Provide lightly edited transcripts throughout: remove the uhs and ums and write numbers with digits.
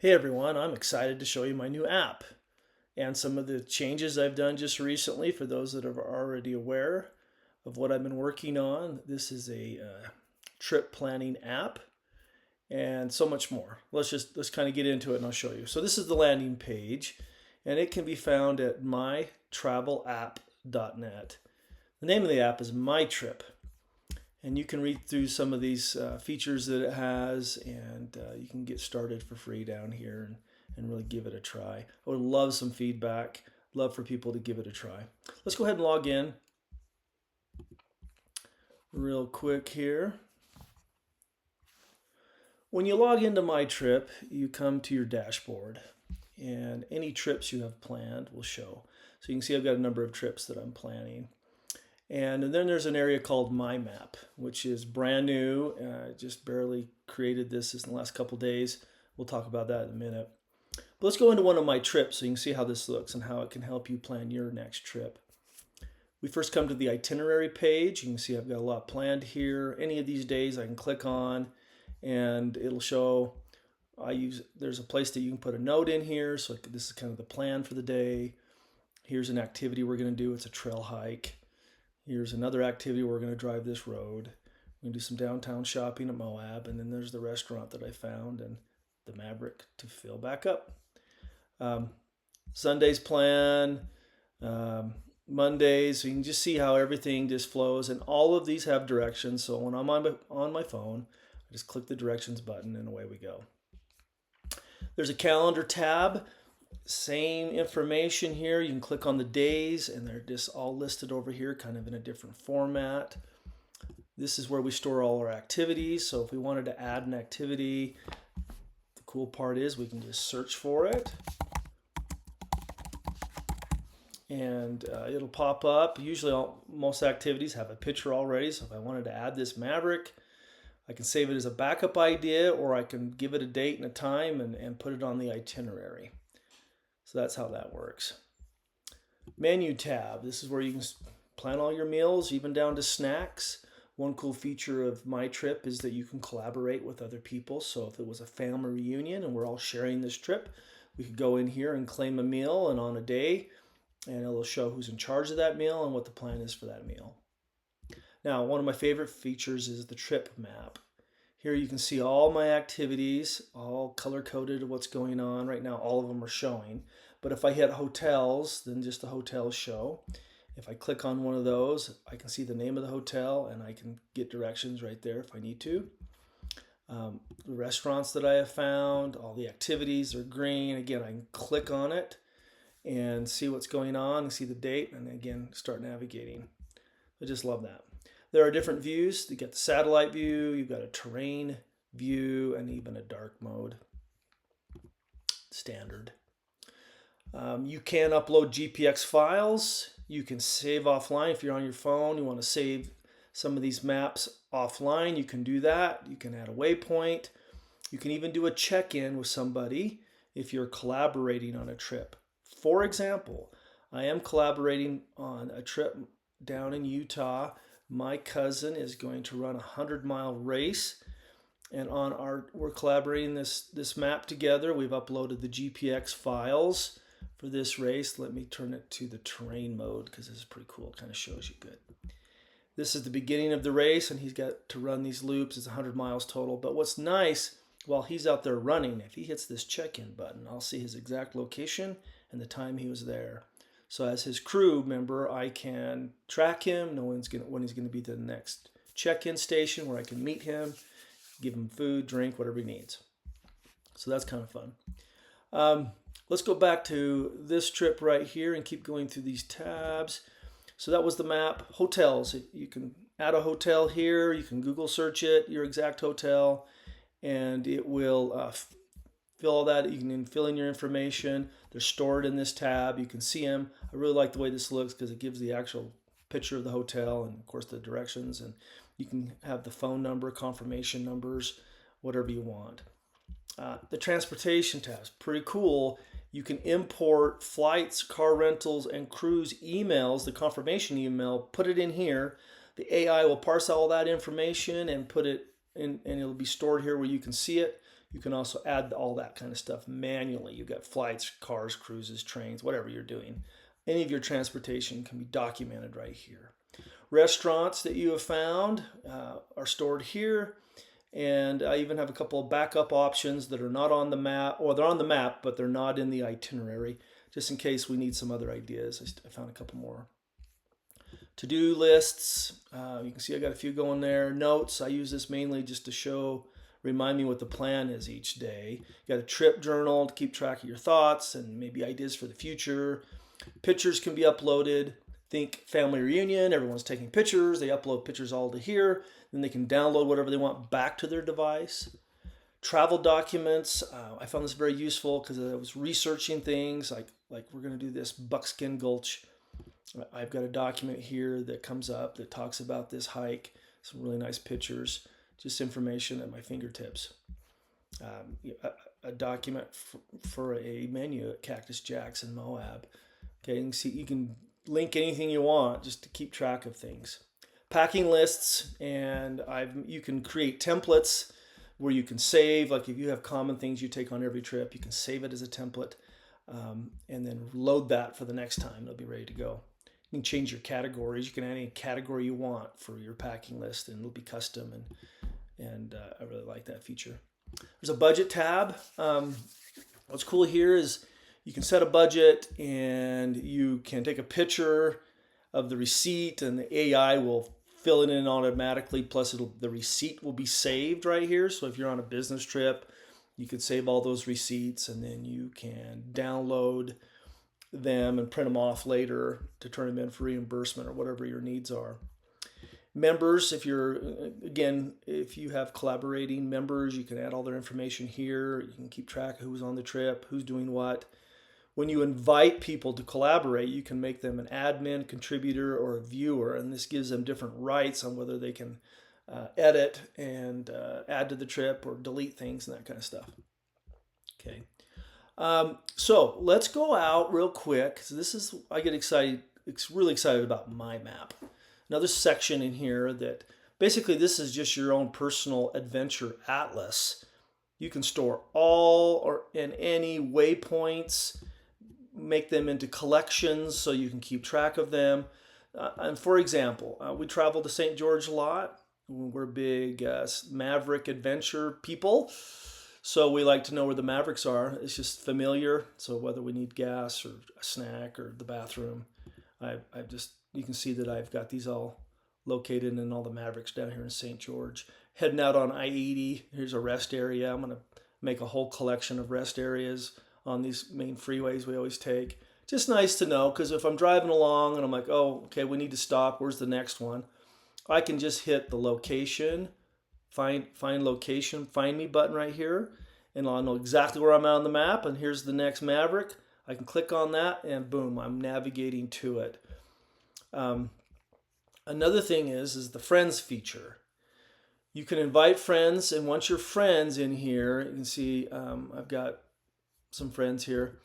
Hey everyone, I'm excited to show you my new app and some of the changes I've done just recently for those that are already aware of what I've been working on. This is a trip planning app and so much more. Let's kind of get into it and I'll show you. So this is the landing page and it can be found at mytravelapp.net. The name of the app is My Trip. And you can read through some of these features that it has, and you can get started for free down here and really give it a try. I would love some feedback, love for people to give it a try. Let's go ahead and log in real quick here. When you log into My Trip, you come to your dashboard, and any trips you have planned will show. So you can see I've got a number of trips that I'm planning. And then there's an area called My Map, which is brand new. Just barely created this in the last couple days. We'll talk about that in a minute. But let's go into one of my trips so you can see how this looks and how it can help you plan your next trip. We first come to the itinerary page. You can see I've got a lot planned here. Any of these days I can click on and it'll show. There's a place that you can put a note in here. So this is kind of the plan for the day. Here's an activity we're going to do. It's a trail hike. Here's another activity. We're going to drive this road. We're going to do some downtown shopping at Moab. And then there's the restaurant that I found and the Maverick to fill back up. Sunday's plan, Mondays. So you can just see how everything just flows. And all of these have directions. So when I'm on my phone, I just click the directions button and away we go. There's a calendar tab. Same information here. You can click on the days and they're just all listed over here kind of in a different format. This is where we store all our activities. So if we wanted to add an activity, the cool part is we can just search for it and it'll pop up. Usually most activities have a picture already. So if I wanted to add this Maverick, I can save it as a backup idea or I can give it a date and a time and put it on the itinerary. So that's how that works. Menu tab. This is where you can plan all your meals, even down to snacks. One cool feature of My Trip is that you can collaborate with other people. So if it was a family reunion and we're all sharing this trip, we could go in here and claim a meal and on a day, and it'll show who's in charge of that meal and what the plan is for that meal. Now, one of my favorite features is the trip map. Here you can see all my activities, all color-coded what's going on. Right now, all of them are showing. But if I hit hotels, then just the hotels show. If I click on one of those, I can see the name of the hotel and I can get directions right there if I need to. The restaurants that I have found, all the activities are green. Again, I can click on it and see what's going on and see the date and again, start navigating. I just love that. There are different views. You get the satellite view, you've got a terrain view, and even a dark mode. Standard. You can upload GPX files. You can save offline. If you're on your phone, you want to save some of these maps offline, you can do that. You can add a waypoint. You can even do a check-in with somebody if you're collaborating on a trip. For example, I am collaborating on a trip down in Utah. My cousin is going to run a 100-mile race, and we're collaborating this map together. We've uploaded the GPX files for this race. Let me turn it to the terrain mode because this is pretty cool. It kind of shows you good. This is the beginning of the race, and he's got to run these loops. It's 100 miles total. But what's nice, while he's out there running, if he hits this check-in button, I'll see his exact location and the time he was there. So as his crew member, I can track him, know when he's going to be at the next check-in station where I can meet him, give him food, drink, whatever he needs. So that's kind of fun. Let's go back to this trip right here and keep going through these tabs. So that was the map. Hotels. You can add a hotel here. You can Google search it, your exact hotel, and it will fill all that. You can fill in your information. They're stored in this tab. You can see them. I really like the way this looks because it gives the actual picture of the hotel and, of course, the directions. And you can have the phone number, confirmation numbers, whatever you want. The transportation tab is pretty cool. You can import flights, car rentals, and cruise emails, the confirmation email, put it in here. The AI will parse all that information and put it in, and it'll be stored here where you can see it. You can also add all that kind of stuff manually. You've got flights, cars, cruises, trains, whatever you're doing. Any of your transportation can be documented right here. Restaurants that you have found are stored here. And I even have a couple of backup options that are not on the map, or they're on the map, but they're not in the itinerary, just in case we need some other ideas. I found a couple more. To-do lists, you can see I got a few going there. Notes, I use this mainly just to remind me what the plan is each day. You got a trip journal to keep track of your thoughts and maybe ideas for the future. Pictures can be uploaded. Think family reunion, everyone's taking pictures. They upload pictures all to here. Then they can download whatever they want back to their device. Travel documents, I found this very useful because I was researching things like we're going to do this Buckskin Gulch. I've got a document here that comes up that talks about this hike, some really nice pictures, just information at my fingertips. A document for a menu at Cactus Jack's in Moab. Okay, you can see you can link anything you want just to keep track of things. Packing lists, and you can create templates where you can save, like if you have common things you take on every trip, you can save it as a template and then load that for the next time. It'll be ready to go. You can change your categories. You can add any category you want for your packing list, and it'll be custom, and I really like that feature. There's a budget tab. What's cool here is you can set a budget, and you can take a picture of the receipt, and the AI will fill it in automatically. Plus, the receipt will be saved right here. So if you're on a business trip, you could save all those receipts, and then you can download them and print them off later to turn them in for reimbursement or whatever your needs are. Members, if you have collaborating members, you can add all their information here. You can keep track of who's on the trip, who's doing what. When you invite people to collaborate, you can make them an admin, contributor, or a viewer, and this gives them different rights on whether they can edit and add to the trip or delete things and that kind of stuff. Okay, so let's go out real quick. So I get really excited about my map. Another section in here that basically this is just your own personal adventure atlas. You can store all or in any waypoints, make them into collections so you can keep track of them. And for example, we travel to St. George a lot. We're big Maverick adventure people. So we like to know where the Mavericks are. It's just familiar. So whether we need gas or a snack or the bathroom, you can see that I've got these all located in all the Mavericks down here in St. George. Heading out on I-80, here's a rest area. I'm going to make a whole collection of rest areas on these main freeways we always take. Just nice to know, because if I'm driving along and I'm like, oh, okay, we need to stop. Where's the next one? I can just hit the location, find location, find me button right here, and I'll know exactly where I'm at on the map. And here's the next Maverick. I can click on that, and boom, I'm navigating to it. Another thing is the friends feature. You can invite friends, and once your friends in here, you can see I've got some friends here.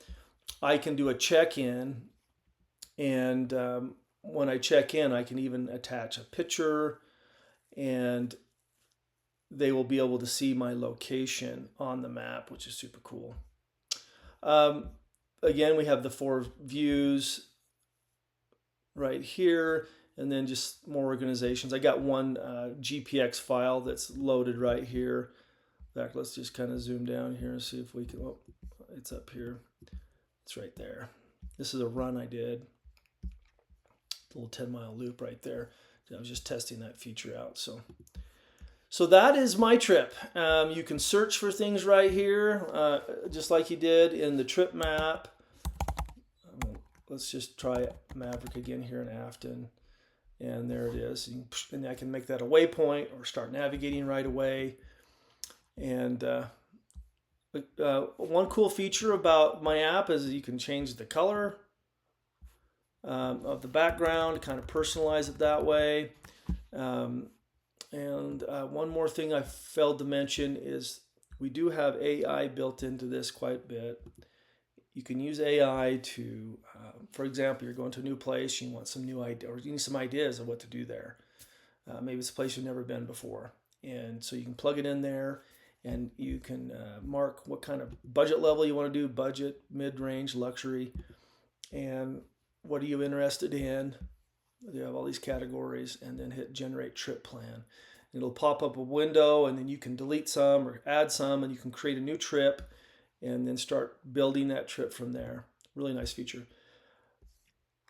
I can do a check-in, and when I check in, I can even attach a picture, and they will be able to see my location on the map, which is super cool. Again, we have the 4 views right here, and then just more organizations. I got one GPX file that's loaded right here. In fact, let's just kind of zoom down here and see if we can, oh, it's up here. It's right there. This is a run I did. A little 10-mile loop right there. I was just testing that feature out. So that is my trip. You can search for things right here, just like you did in the trip map. Let's just try Maverick again here in Afton. And there it is. And I can make that a waypoint or start navigating right away. And one cool feature about my app is you can change the color of the background, kind of personalize it that way. And one more thing I failed to mention is we do have AI built into this quite a bit. You can use AI to, for example, you're going to a new place, you want some new idea, or you need some ideas of what to do there. Maybe it's a place you've never been before. And so you can plug it in there, and you can mark what kind of budget level you want to do, budget, mid-range, luxury, and what are you interested in. You have all these categories, and then hit generate trip plan. It'll pop up a window, and then you can delete some or add some, and you can create a new trip and then start building that trip from there. Really nice feature.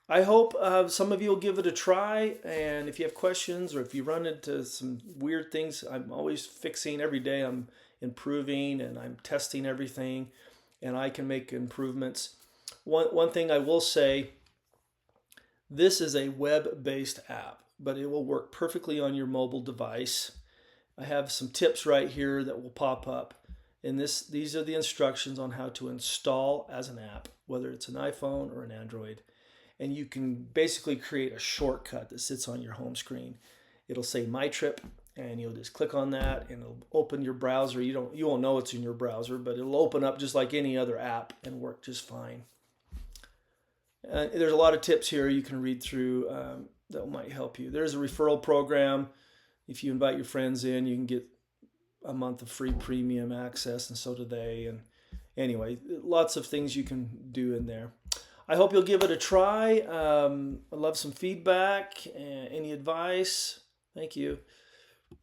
I hope some of you will give it a try. And if you have questions or if you run into some weird things, I'm always fixing every day. I'm improving and I'm testing everything, and I can make improvements. One thing I will say, this is a web-based app, but it will work perfectly on your mobile device. I have some tips right here that will pop up. And these are the instructions on how to install as an app, whether it's an iPhone or an Android. And you can basically create a shortcut that sits on your home screen. It'll say My Trip, and you'll just click on that, and it'll open your browser. You won't know it's in your browser, but it'll open up just like any other app and work just fine. There's a lot of tips here you can read through that might help you. There's a referral program. If you invite your friends in, you can get a month of free premium access, and so do they. And anyway, lots of things you can do in there. I hope you'll give it a try. I'd love some feedback, any advice. Thank you.